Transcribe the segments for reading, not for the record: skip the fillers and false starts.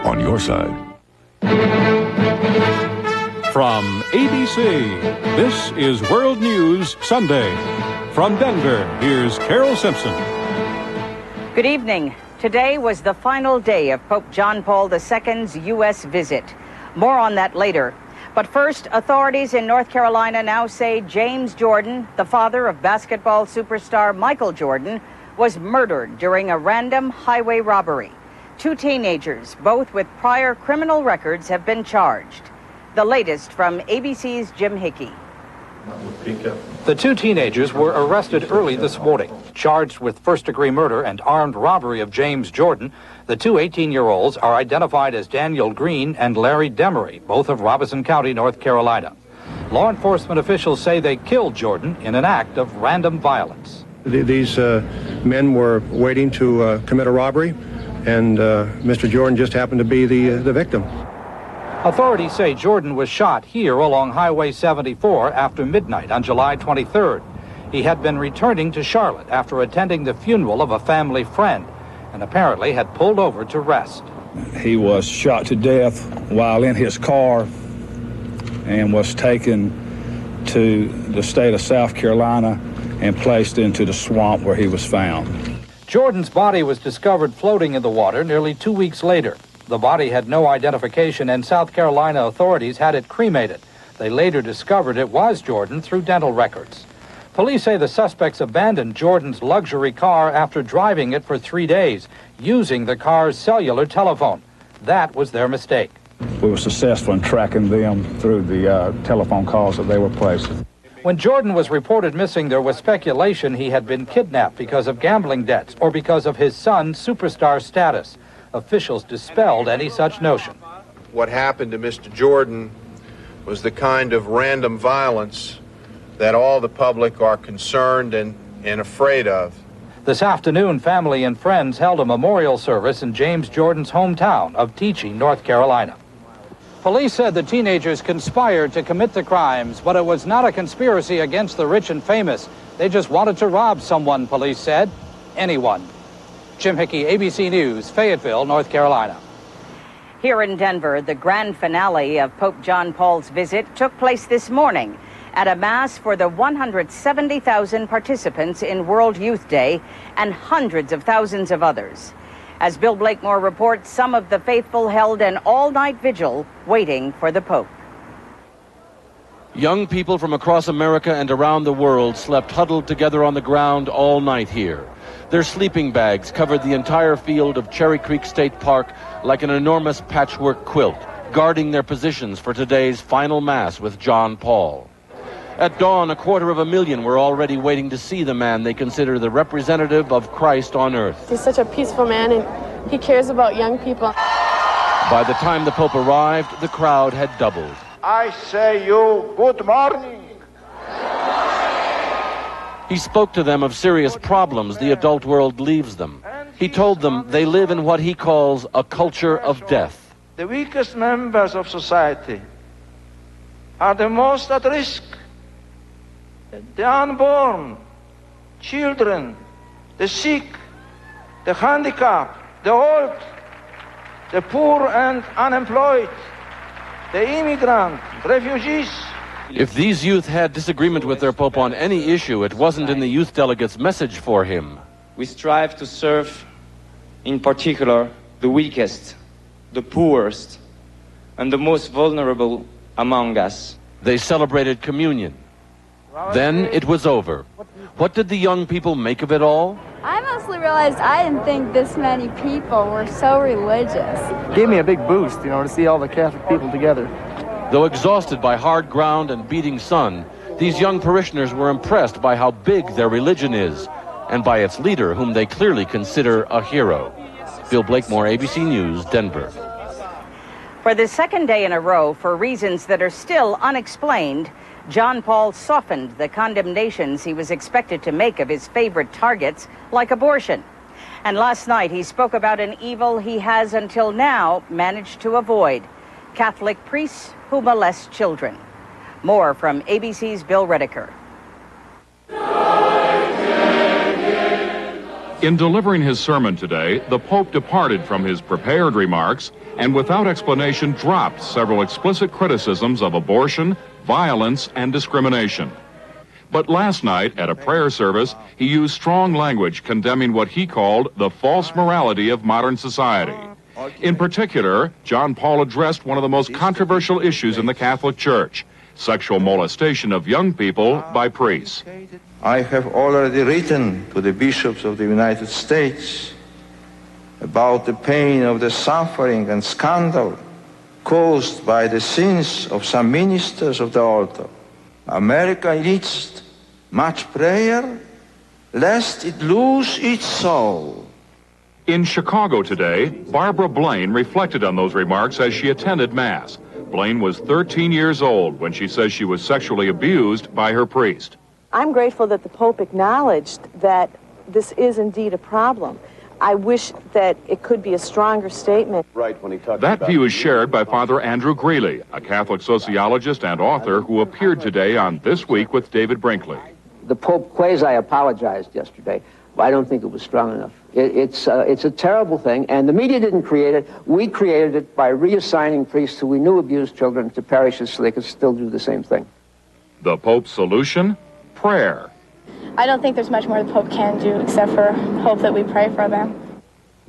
on your side. From ABC, this is World News Sunday. From Denver, here's Carol Simpson. Good evening. Today was the final day of Pope John Paul II's U.S. visit. More on that later. But first, authorities in North Carolina now say James Jordan, the father of basketball superstar Michael Jordan, was murdered during a random highway robbery. 2 teenagers, both with prior criminal records, have been charged. The latest from ABC's Jim Hickey. The 2 teenagers were arrested early this morning, charged with first-degree murder and armed robbery of James Jordan. The 2 18-year-olds are identified as Daniel Green and Larry Demery, both of Robeson County, North Carolina. Law enforcement officials say they killed Jordan in an act of random violence. These men were waiting to commit a robbery, and Mr. Jordan just happened to be the victim. Authorities say Jordan was shot here along Highway 74 after midnight on July 23rd. He had been returning to Charlotte after attending the funeral of a family friend and apparently had pulled over to rest. He was shot to death while in his car and was taken to the state of South Carolina and placed into the swamp where he was found. Jordan's body was discovered floating in the water nearly 2 weeks later. The body had no identification, and South Carolina authorities had it cremated. They later discovered it was Jordan through dental records. Police say the suspects abandoned Jordan's luxury car after driving it for 3 days, using the car's cellular telephone. That was their mistake. We were successful in tracking them through the telephone calls that they were placing. When Jordan was reported missing, there was speculation he had been kidnapped because of gambling debts or because of his son's superstar status. Officials dispelled any such notion. What happened to Mr. Jordan was the kind of random violence that all the public are concerned and afraid of. This afternoon, family and friends held a memorial service in James Jordan's hometown of Teaching, North Carolina. Police said the teenagers conspired to commit the crimes, but it was not a conspiracy against the rich and famous. They just wanted to rob someone, police said. Anyone. Jim Hickey, ABC News, Fayetteville, North Carolina. Here in Denver, the grand finale of Pope John Paul's visit took place this morning at a mass for the 170,000 participants in World Youth Day and hundreds of thousands of others. As Bill Blakemore reports, some of the faithful held an all-night vigil waiting for the Pope. Young people from across America and around the world slept huddled together on the ground all night here. Their sleeping bags covered the entire field of Cherry Creek State Park like an enormous patchwork quilt, guarding their positions for today's final mass with John Paul. At dawn, 250,000 were already waiting to see the man they consider the representative of Christ on earth. He's such a peaceful man, and he cares about young people. By the time the Pope arrived, the crowd had doubled. I say you good morning. He spoke to them of serious problems the adult world leaves them. He told them they live in what he calls a culture of death. The weakest members of society are the most at risk. The unborn, children, the sick, the handicapped, the old, the poor and unemployed, the immigrant, refugees. If these youth had disagreement with their Pope on any issue, it wasn't in the youth delegates' message for him. We strive to serve, in particular, the weakest, the poorest, and the most vulnerable among us. They celebrated communion. Then it was over. What did the young people make of it all? I mostly realized I didn't think this many people were so religious. It gave me a big boost, to see all the Catholic people together. Though exhausted by hard ground and beating sun, these young parishioners were impressed by how big their religion is and by its leader, whom they clearly consider a hero. Bill Blakemore, ABC News, Denver. For the second day in a row, for reasons that are still unexplained, John Paul softened the condemnations he was expected to make of his favorite targets, like abortion. And last night he spoke about an evil he has until now managed to avoid: Catholic priests who molest children. More from ABC's Bill Redeker. In delivering his sermon today, the Pope departed from his prepared remarks and without explanation dropped several explicit criticisms of abortion, violence, and discrimination. But last night, at a prayer service, he used strong language condemning what he called the false morality of modern society. In particular, John Paul addressed one of the most controversial issues in the Catholic Church, sexual molestation of young people by priests. I have already written to the bishops of the United States about the pain of the suffering and scandal caused by the sins of some ministers of the altar. America needs much prayer, lest it lose its soul. In Chicago today, Barbara Blaine reflected on those remarks as she attended Mass. Blaine was 13 years old when she says she was sexually abused by her priest. I'm grateful that the Pope acknowledged that this is indeed a problem. I wish that it could be a stronger statement. Right when he talked that view is shared by Father Andrew Greeley, a Catholic sociologist and author who appeared today on This Week with David Brinkley. The Pope quasi-apologized yesterday. I don't think it was strong enough. It's a terrible thing, and the media didn't create it. We created it by reassigning priests who we knew abused children to parishes so they could still do the same thing. The Pope's solution? Prayer. I don't think there's much more the Pope can do except for hope that we pray for them.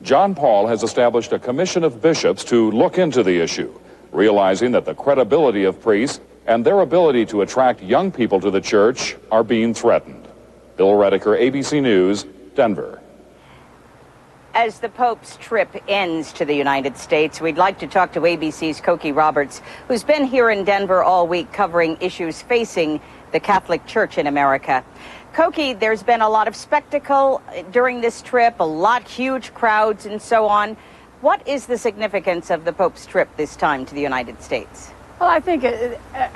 John Paul has established a commission of bishops to look into the issue, realizing that the credibility of priests and their ability to attract young people to the church are being threatened. Bill Redeker, ABC News, Denver. As the Pope's trip ends to the United States, we'd like to talk to ABC's Cokie Roberts, who's been here in Denver all week covering issues facing the Catholic Church in America. Cokie, there's been a lot of spectacle during this trip, huge crowds and so on. What is the significance of the Pope's trip this time to the United States? Well, I think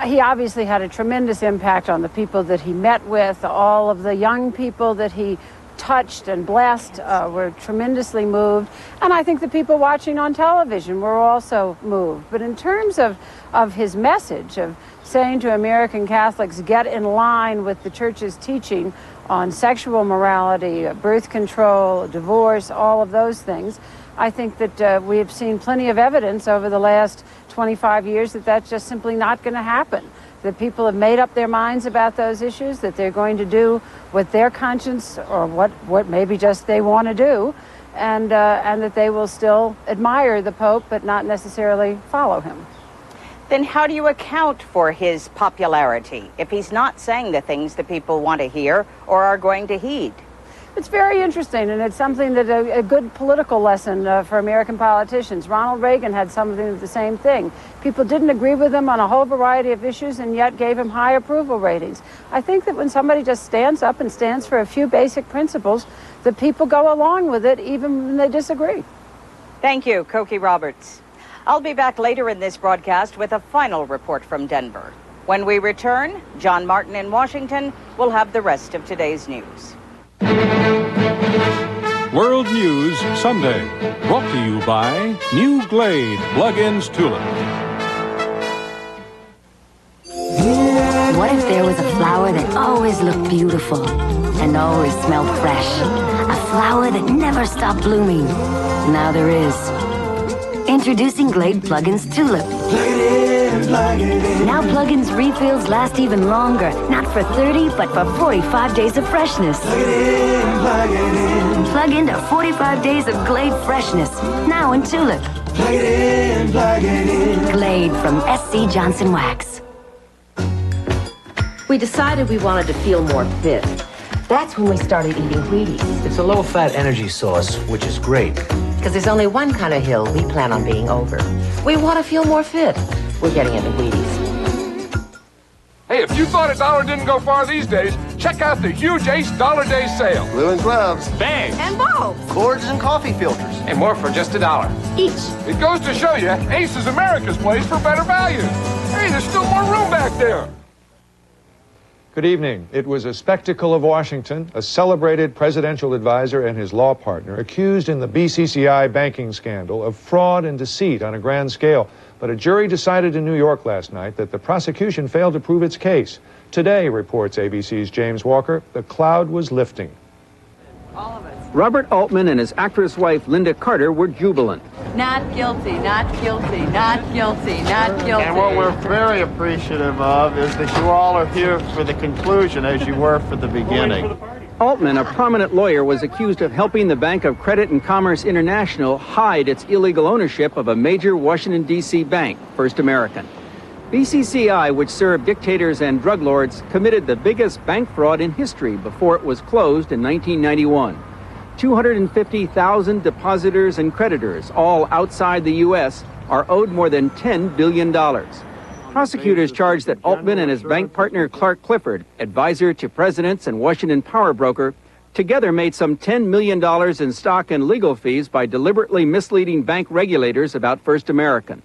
he obviously had a tremendous impact on the people that he met with. All of the young people that he touched and blessed were tremendously moved. And I think the people watching on television were also moved. But in terms of his message of saying to American Catholics, get in line with the Church's teaching on sexual morality, birth control, divorce, all of those things, I think that we have seen plenty of evidence over the last 25 years that that's just simply not going to happen. That people have made up their minds about those issues, that they're going to do what their conscience or what maybe just they want to do, and that they will still admire the Pope but not necessarily follow him. Then how do you account for his popularity if he's not saying the things that people want to hear or are going to heed? It's very interesting, and it's something that a good political lesson for American politicians. Ronald Reagan had something of the same thing. People didn't agree with him on a whole variety of issues and yet gave him high approval ratings. I think that when somebody just stands up and stands for a few basic principles, the people go along with it even when they disagree. Thank you, Cokie Roberts. I'll be back later in this broadcast with a final report from Denver. When we return, John Martin in Washington will have the rest of today's news. World News Sunday, brought to you by New Glade Plug-ins Tulip. What if there was a flower that always looked beautiful and always smelled fresh? A flower that never stopped blooming. Now there is. Introducing Glade Plug-ins Tulip. Now Plug-ins refills last even longer, not for 30, but for 45 days of freshness. Plug into 45 days of Glade freshness, now in Tulip. Glade from SC Johnson Wax. We decided we wanted to feel more fit. That's when we started eating Wheaties. It's a low-fat energy source, which is great. Because there's only one kind of hill we plan on being over. We want to feel more fit. We're getting into Wheaties. Hey, if you thought a dollar didn't go far these days, check out the huge Ace Dollar Day sale. Glue and gloves. Bags. And bulbs. Cords and coffee filters. And more for just $1 each. It goes to show you, Ace is America's place for better value. Hey, there's still more room back there. Good evening. It was a spectacle of Washington, a celebrated presidential advisor and his law partner accused in the BCCI banking scandal of fraud and deceit on a grand scale. But a jury decided in New York last night that the prosecution failed to prove its case. Today, reports ABC's James Walker, the cloud was lifting. All of us. Robert Altman and his actress wife Linda Carter were jubilant. Not guilty, not guilty, not guilty, not guilty. And what we're very appreciative of is that you all are here for the conclusion as you were for the beginning. Altman, a prominent lawyer, was accused of helping the Bank of Credit and Commerce International hide its illegal ownership of a major Washington, D.C. bank, First American. BCCI, which served dictators and drug lords, committed the biggest bank fraud in history before it was closed in 1991. 250,000 depositors and creditors, all outside the U.S., are owed more than $10 billion. Prosecutors charged that Altman and his bank partner Clark Clifford, advisor to presidents and Washington power broker, together made some $10 million in stock and legal fees by deliberately misleading bank regulators about First American.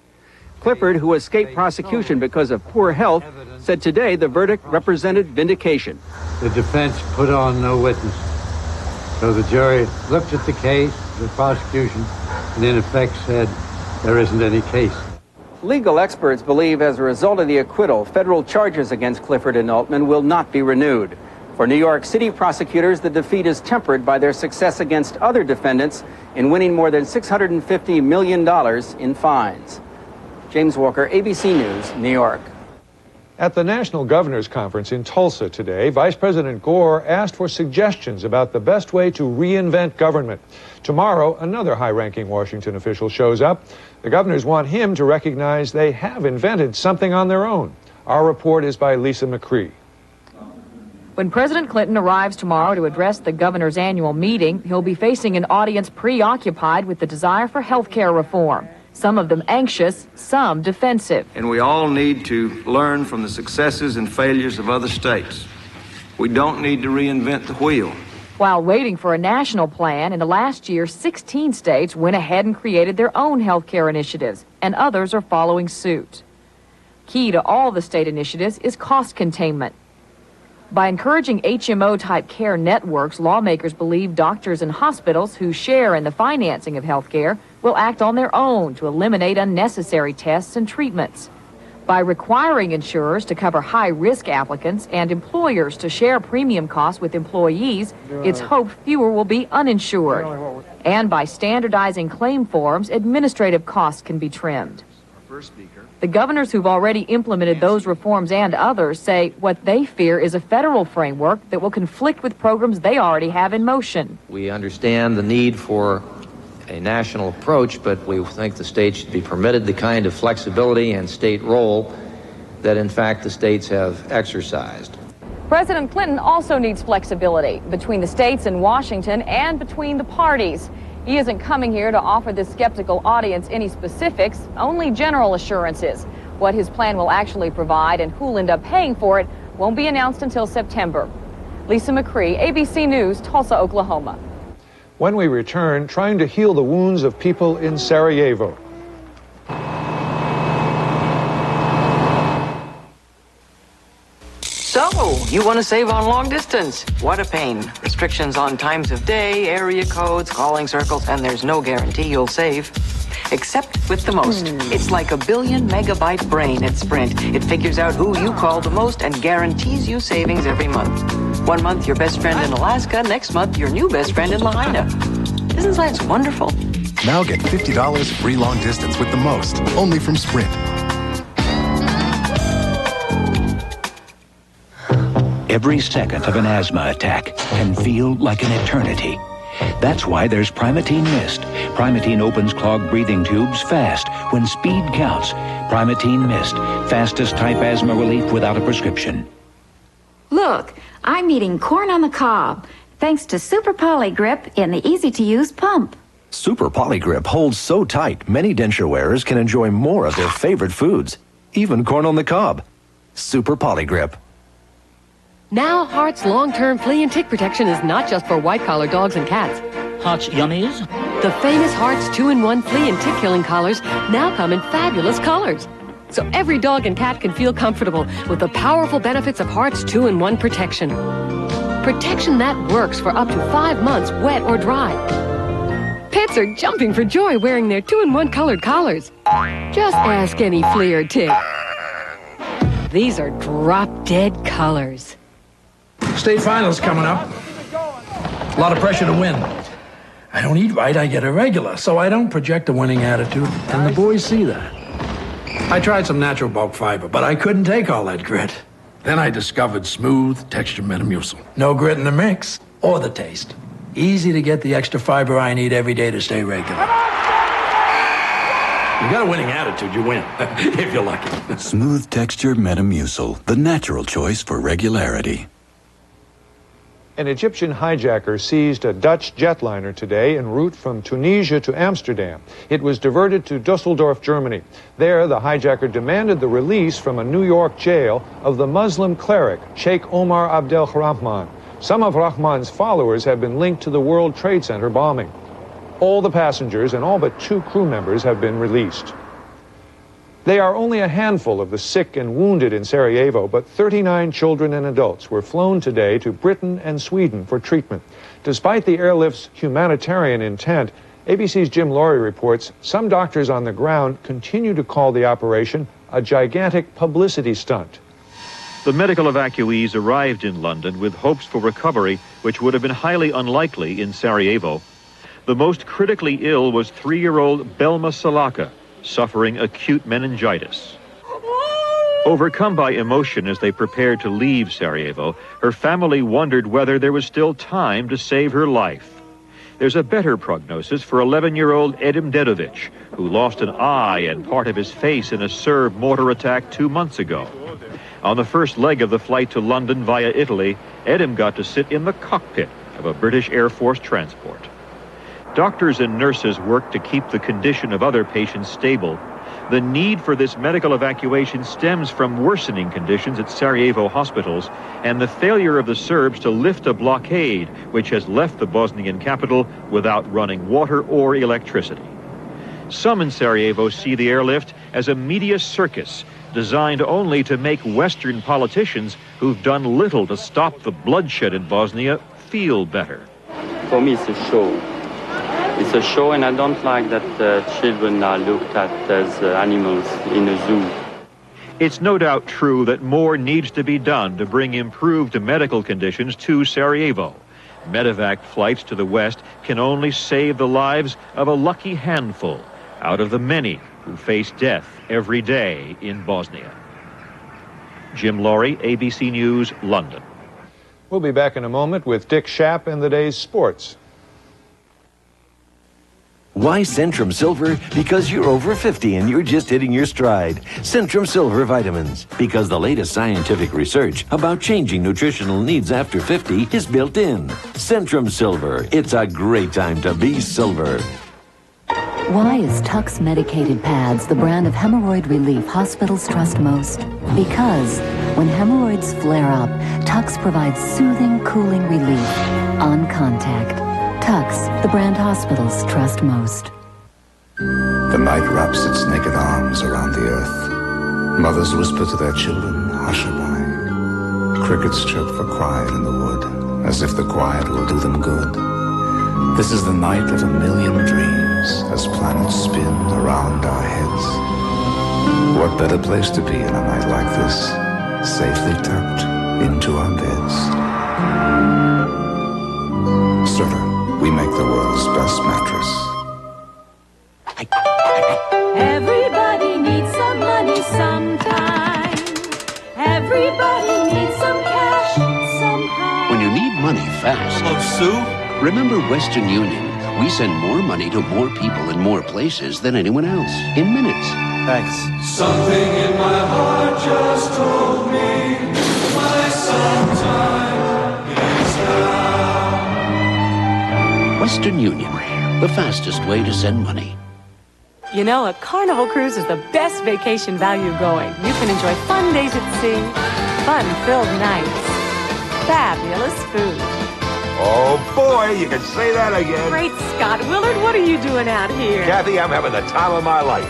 Clifford, who escaped prosecution because of poor health, said today the verdict represented vindication. The defense put on no witnesses. So the jury looked at the case, the prosecution, and in effect said there isn't any case. Legal experts believe as a result of the acquittal, federal charges against Clifford and Altman will not be renewed. For New York City prosecutors, the defeat is tempered by their success against other defendants in winning more than $650 million in fines. James Walker, ABC News, New York. At the National Governors Conference in Tulsa today, Vice President Gore asked for suggestions about the best way to reinvent government. Tomorrow, another high-ranking Washington official shows up. The governors want him to recognize they have invented something on their own. Our report is by Lisa McCree. When President Clinton arrives tomorrow to address the governor's annual meeting, he'll be facing an audience preoccupied with the desire for health care reform. Some of them anxious, some defensive. And we all need to learn from the successes and failures of other states. We don't need to reinvent the wheel. While waiting for a national plan, in the last year, 16 states went ahead and created their own health care initiatives, and others are following suit. Key to all the state initiatives is cost containment. By encouraging HMO-type care networks, lawmakers believe doctors and hospitals who share in the financing of health care will act on their own to eliminate unnecessary tests and treatments. By requiring insurers to cover high-risk applicants and employers to share premium costs with employees, it's hoped fewer will be uninsured. And by standardizing claim forms, administrative costs can be trimmed. The governors who've already implemented those reforms and others say what they fear is a federal framework that will conflict with programs they already have in motion. We understand the need for a national approach, but we think the states should be permitted the kind of flexibility and state role that, in fact, the states have exercised. President Clinton also needs flexibility between the states and Washington and between the parties. He isn't coming here to offer this skeptical audience any specifics, only general assurances. What his plan will actually provide and who'll end up paying for it won't be announced until September. Lisa McCree, ABC News, Tulsa, Oklahoma. When we return, trying to heal the wounds of people in Sarajevo. So, you want to save on long distance? What a pain. Restrictions on times of day, area codes, calling circles, and there's no guarantee you'll save. Except with the Most. It's like a 1 billion megabyte brain at Sprint. It figures out who you call the most and guarantees you savings every month. 1 month, your best friend in Alaska. Next month, your new best friend in Lahaina. Isn't science wonderful? Now get $50 free long distance with the Most, only from Sprint. Every second of an asthma attack can feel like an eternity. That's why there's Primatene Mist. Primatene opens clogged breathing tubes fast when speed counts. Primatene Mist, fastest type asthma relief without a prescription. Look, I'm eating corn on the cob, thanks to Super Polygrip in the easy-to-use pump. Super Polygrip holds so tight, many denture wearers can enjoy more of their favorite foods, even corn on the cob. Super Polygrip. Now, Hart's long-term flea and tick protection is not just for white-collar dogs and cats. Hart's Yummies? The famous Hart's 2-in-1 flea and tick-killing collars now come in fabulous colors. So every dog and cat can feel comfortable with the powerful benefits of Hart's 2-in-1 protection. Protection that works for up to 5 months, wet or dry. Pets are jumping for joy wearing their 2-in-1 colored collars. Just ask any flea or tick. These are drop-dead colors. State finals coming up. A lot of pressure to win. I don't eat right, I get irregular, so I don't project a winning attitude, and the boys see that. I tried some natural bulk fiber, but I couldn't take all that grit. Then I discovered Smooth Texture Metamucil. No grit in the mix or the taste. Easy to get the extra fiber I need every day to stay regular. You got a winning attitude, you win, if you're lucky. Smooth Texture Metamucil, the natural choice for regularity. An Egyptian hijacker seized a Dutch jetliner today en route from Tunisia to Amsterdam. It was diverted to Dusseldorf, Germany. There, the hijacker demanded the release from a New York jail of the Muslim cleric, Sheikh Omar Abdel Rahman. Some of Rahman's followers have been linked to the World Trade Center bombing. All the passengers and all but 2 crew members have been released. They are only a handful of the sick and wounded in Sarajevo, but 39 children and adults were flown today to Britain and Sweden for treatment. Despite the airlift's humanitarian intent, ABC's Jim Laurie reports some doctors on the ground continue to call the operation a gigantic publicity stunt. The medical evacuees arrived in London with hopes for recovery, which would have been highly unlikely in Sarajevo. The most critically ill was 3-year-old Belma Salaka, suffering acute meningitis. Overcome by emotion as they prepared to leave Sarajevo, her family wondered whether there was still time to save her life. There's a better prognosis for 11-year-old Edim Dedovic, who lost an eye and part of his face in a Serb mortar attack 2 months ago. On the first leg of the flight to London via Italy, Edim got to sit in the cockpit of a British Air Force transport. Doctors and nurses worked to keep the condition of other patients stable. The need for this medical evacuation stems from worsening conditions at Sarajevo hospitals and the failure of the Serbs to lift a blockade which has left the Bosnian capital without running water or electricity. Some in Sarajevo see the airlift as a media circus designed only to make Western politicians who've done little to stop the bloodshed in Bosnia feel better. For me, it's a show. It's a show, and I don't like that children are looked at as animals in a zoo. It's no doubt true that more needs to be done to bring improved medical conditions to Sarajevo. Medevac flights to the west can only save the lives of a lucky handful out of the many who face death every day in Bosnia. Jim Laurie, ABC News, London. We'll be back in a moment with Dick Schaap and the day's sports. Why Centrum Silver? Because you're over 50 and you're just hitting your stride. Centrum Silver vitamins. Because the latest scientific research about changing nutritional needs after 50 is built in. Centrum Silver. It's a great time to be silver. Why is Tux Medicated Pads the brand of hemorrhoid relief hospitals trust most? Because when hemorrhoids flare up, Tux provides soothing, cooling relief on contact. Tux, the brand hospitals trust most. The night wraps its naked arms around the earth. Mothers whisper to their children, hush-a-bye. Crickets chirp for quiet in the wood, as if the quiet will do them good. This is the night of 1,000,000 dreams, as planets spin around our heads. What better place to be in a night like this, safely tucked into our beds. Serta. We make the world's best mattress. Everybody needs some money sometime. Everybody needs some cash sometime. When you need money fast. Hello, Sue. Remember Western Union. We send more money to more people in more places than anyone else in minutes. Thanks. Something in my heart just told me my sometime is now. Western Union, the fastest way to send money. You know, a Carnival cruise is the best vacation value going. You can enjoy fun days at sea, fun-filled nights, fabulous food. Oh, boy, you can say that again. Great Scott, Willard, what are you doing out here? Kathy, I'm having the time of my life.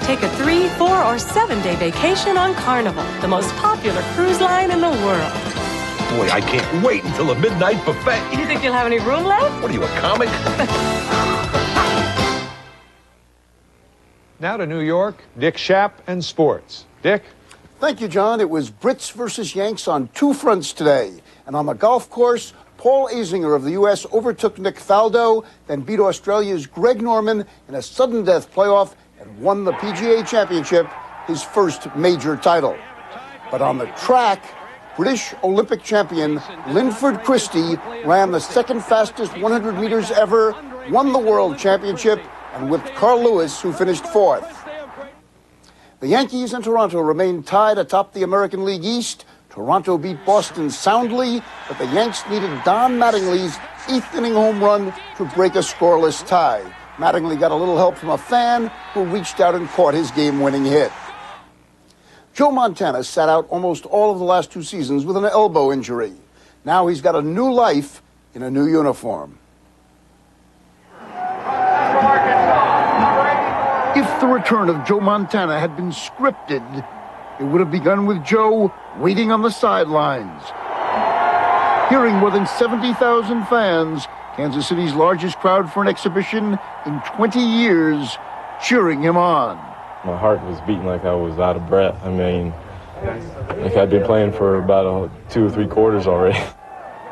Take a 3-, 4-, or 7-day vacation on Carnival, the most popular cruise line in the world. Boy, I can't wait until the midnight buffet. You think you'll have any room left? What are you, a comic? Now to New York, Dick Schaap and sports. Dick? Thank you, John. It was Brits versus Yanks on 2 fronts today. And on the golf course, Paul Azinger of the U.S. overtook Nick Faldo, then beat Australia's Greg Norman in a sudden death playoff and won the PGA Championship, his first major title. But on the track, British Olympic champion Linford Christie ran the second fastest 100 meters ever, won the World Championship, and whipped Carl Lewis, who finished fourth. The Yankees and Toronto remained tied atop the American League East. Toronto beat Boston soundly, but the Yanks needed Don Mattingly's 8th inning home run to break a scoreless tie. Mattingly got a little help from a fan who reached out and caught his game-winning hit. Joe Montana sat out almost all of the last 2 seasons with an elbow injury. Now he's got a new life in a new uniform. If the return of Joe Montana had been scripted, it would have begun with Joe waiting on the sidelines, hearing more than 70,000 fans, Kansas City's largest crowd for an exhibition in 20 years, cheering him on. My heart was beating like I was out of breath. I mean, like I'd been playing for about 2 or 3 quarters already.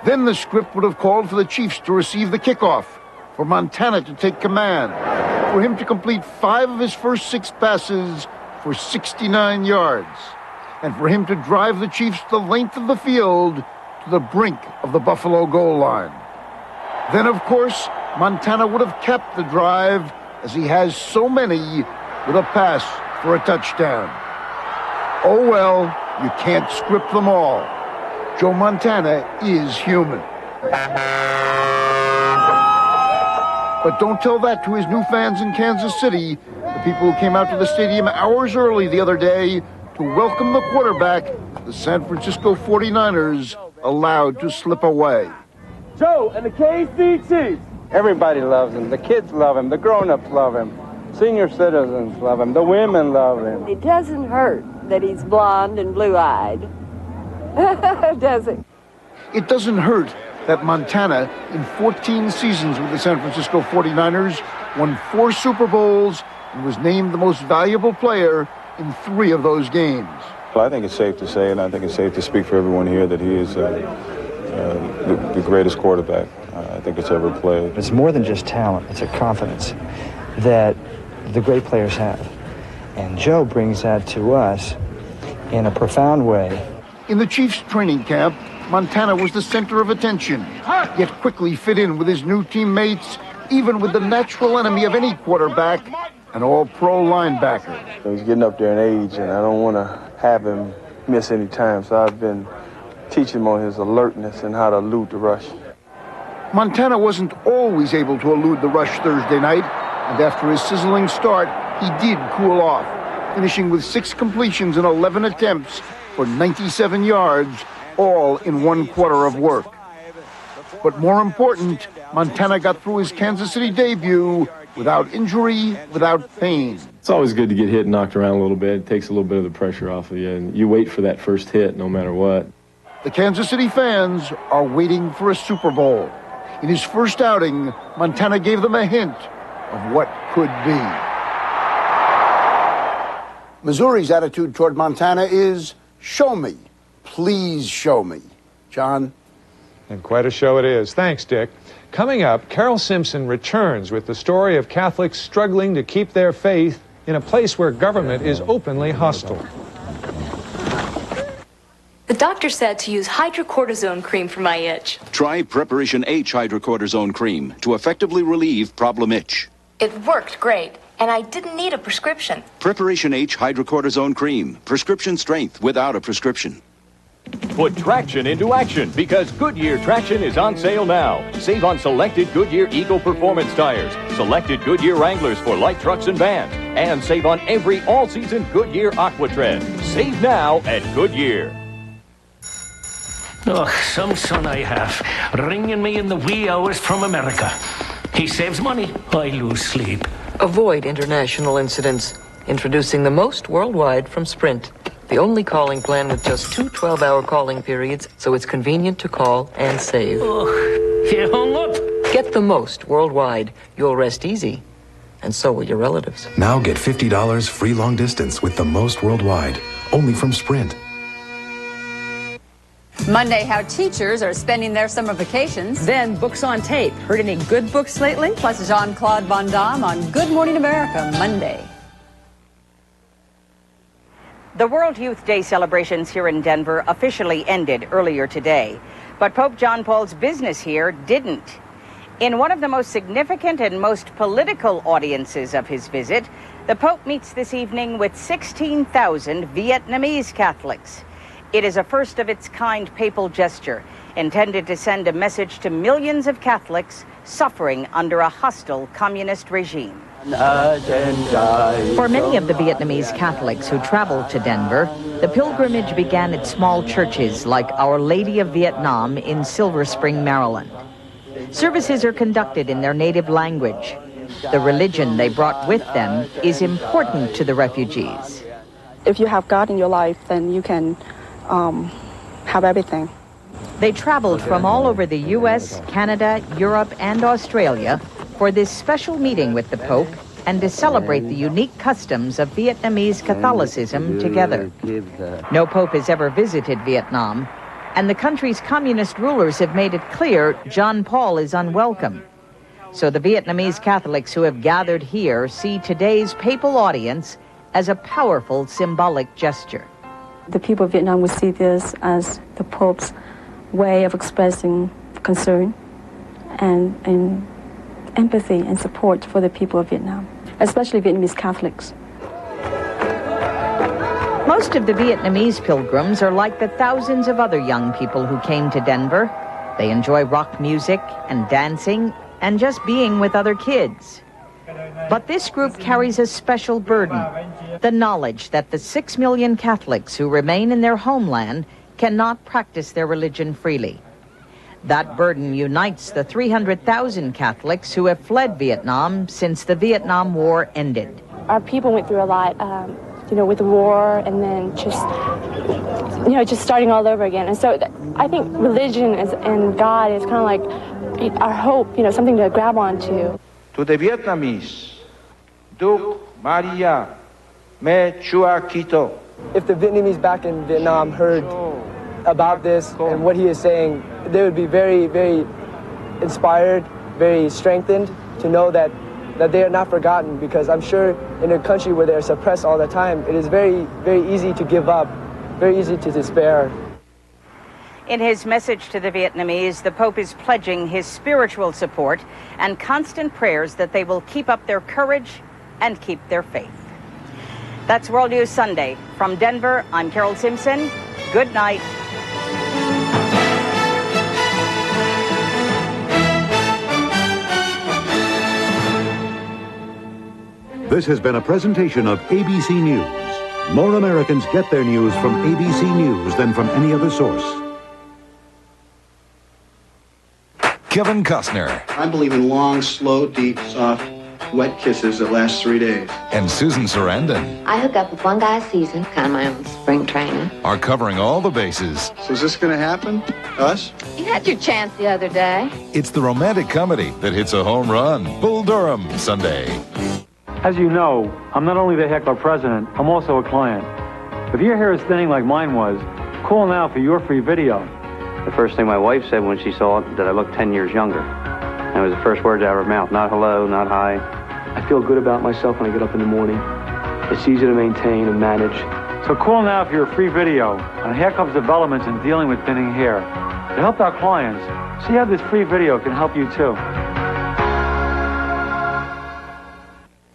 Then the script would have called for the Chiefs to receive the kickoff, for Montana to take command, for him to complete 5 of his first 6 passes for 69 yards, and for him to drive the Chiefs the length of the field to the brink of the Buffalo goal line. Then, of course, Montana would have capped the drive, as he has so many, with a pass for a touchdown. Oh well, you can't script them all. Joe Montana is human. But don't tell that to his new fans in Kansas City, the people who came out to the stadium hours early the other day to welcome the quarterback the San Francisco 49ers allowed to slip away. Joe and the KC Chiefs. Everybody loves him. The kids love him. The grown-ups love him. Senior citizens love him. The women love him. It doesn't hurt that he's blonde and blue-eyed, does it? It doesn't hurt that Montana, in 14 seasons with the San Francisco 49ers, won 4 Super Bowls and was named the most valuable player in 3 of those games. Well, I think it's safe to say, and I think it's safe to speak for everyone here, that he is the greatest quarterback I think it's ever played. It's more than just talent. It's a confidence that the great players have. And Joe brings that to us in a profound way. In the Chiefs training camp, Montana was the center of attention, yet quickly fit in with his new teammates, even with the natural enemy of any quarterback, an all-pro linebacker. He's getting up there in age, and I don't want to have him miss any time, so I've been teaching him on his alertness and how to elude the rush. Montana wasn't always able to elude the rush Thursday night, and after his sizzling start, he did cool off, finishing with 6 completions and 11 attempts for 97 yards, all in 1 quarter of work. But more important, Montana got through his Kansas City debut without injury, without pain. It's always good to get hit and knocked around a little bit. It takes a little bit of the pressure off of you, and you wait for that first hit no matter what. The Kansas City fans are waiting for a Super Bowl. In his first outing, Montana gave them a hint of what could be. Missouri's attitude toward Montana is, show me. Please show me. John? And quite a show it is. Thanks, Dick. Coming up, Carol Simpson returns with the story of Catholics struggling to keep their faith in a place where government is openly hostile. The doctor said to use hydrocortisone cream for my itch. Try Preparation H hydrocortisone cream to effectively relieve problem itch. It worked great, and I didn't need a prescription. Preparation H hydrocortisone cream. Prescription strength without a prescription. Put traction into action because Goodyear Traction is on sale now. Save on selected Goodyear Eagle Performance tires, selected Goodyear Wranglers for light trucks and vans, and save on every all-season Goodyear Aquatread. Save now at Goodyear. Oh, some son I have, ringing me in the wee hours from America. He saves money, I lose sleep. Avoid international incidents. Introducing the most worldwide from Sprint. The only calling plan with just 2 12-hour calling periods, so it's convenient to call and save. Oh, you hung up? Get the most worldwide. You'll rest easy, and so will your relatives. Now get $50 free long distance with the most worldwide, only from Sprint. Monday, how teachers are spending their summer vacations. Then books on tape. Heard any good books lately? Plus Jean-Claude Van Damme on Good Morning America, Monday. The World Youth Day celebrations here in Denver officially ended earlier today, but Pope John Paul's business here didn't. In one of the most significant and most political audiences of his visit, the Pope meets this evening with 16,000 Vietnamese Catholics. It is a first-of-its-kind papal gesture intended to send a message to millions of Catholics suffering under a hostile communist regime. For many of the Vietnamese Catholics who traveled to Denver, the pilgrimage began at small churches like Our Lady of Vietnam in Silver Spring, Maryland. Services are conducted in their native language. The religion they brought with them is important to the refugees. If you have God in your life, then you can have everything. They traveled from all over the U.S., Canada, Europe, and Australia for this special meeting with the Pope and to celebrate the unique customs of Vietnamese Catholicism together. No Pope has ever visited Vietnam, and the country's communist rulers have made it clear John Paul is unwelcome. So the Vietnamese Catholics who have gathered here see today's papal audience as a powerful symbolic gesture. The people of Vietnam will see this as the Pope's way of expressing concern and empathy and support for the people of Vietnam, especially Vietnamese Catholics. Most of the Vietnamese pilgrims are like the thousands of other young people who came to Denver. They enjoy rock music and dancing and just being with other kids. But this group carries a special burden, the knowledge that the 6 million Catholics who remain in their homeland cannot practice their religion freely. That burden unites the 300,000 Catholics who have fled Vietnam since the Vietnam War ended. Our people went through a lot, with the war and then just starting all over again. And so I think religion and God is kind of like our hope, something to grab onto. To the Vietnamese, Duc Maria Me Chua Quito. If the Vietnamese back in Vietnam heard about this and what he is saying, they would be very, very inspired, very strengthened to know that they are not forgotten, because I'm sure in a country where they're suppressed all the time, it is very, very easy to give up, very easy to despair. In his message to the Vietnamese, the Pope is pledging his spiritual support and constant prayers that they will keep up their courage and keep their faith. That's World News Sunday. From Denver, I'm Carol Simpson. Good night. This has been a presentation of ABC News. More Americans get their news from ABC News than from any other source. Kevin Costner. I believe in long, slow, deep, soft, wet kisses that last 3 days. And Susan Sarandon I hook up with one guy a season, kind of my own spring training. are covering all the bases. So is this going to happen? Us? You had your chance the other day. It's the romantic comedy that hits a home run. Bull Durham, Sunday. As you know, I'm not only the heckler president, I'm also a client. If your hair is thinning like mine was, call now for your free video. The first thing my wife said when she saw it, that I looked 10 years younger. That was the first words out of her mouth. Not hello, not hi. I feel good about myself when I get up in the morning. It's easy to maintain and manage. So call now for your free video on hair club's developments in dealing with thinning hair. To help our clients, see how this free video can help you too.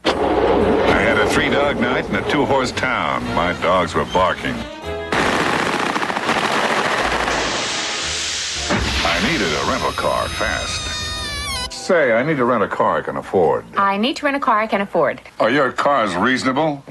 I had a 3-dog night in a 2-horse town. My dogs were barking. I needed a rental car fast. Say, I need to rent a car I can afford. I need to rent a car I can afford. Are your cars reasonable?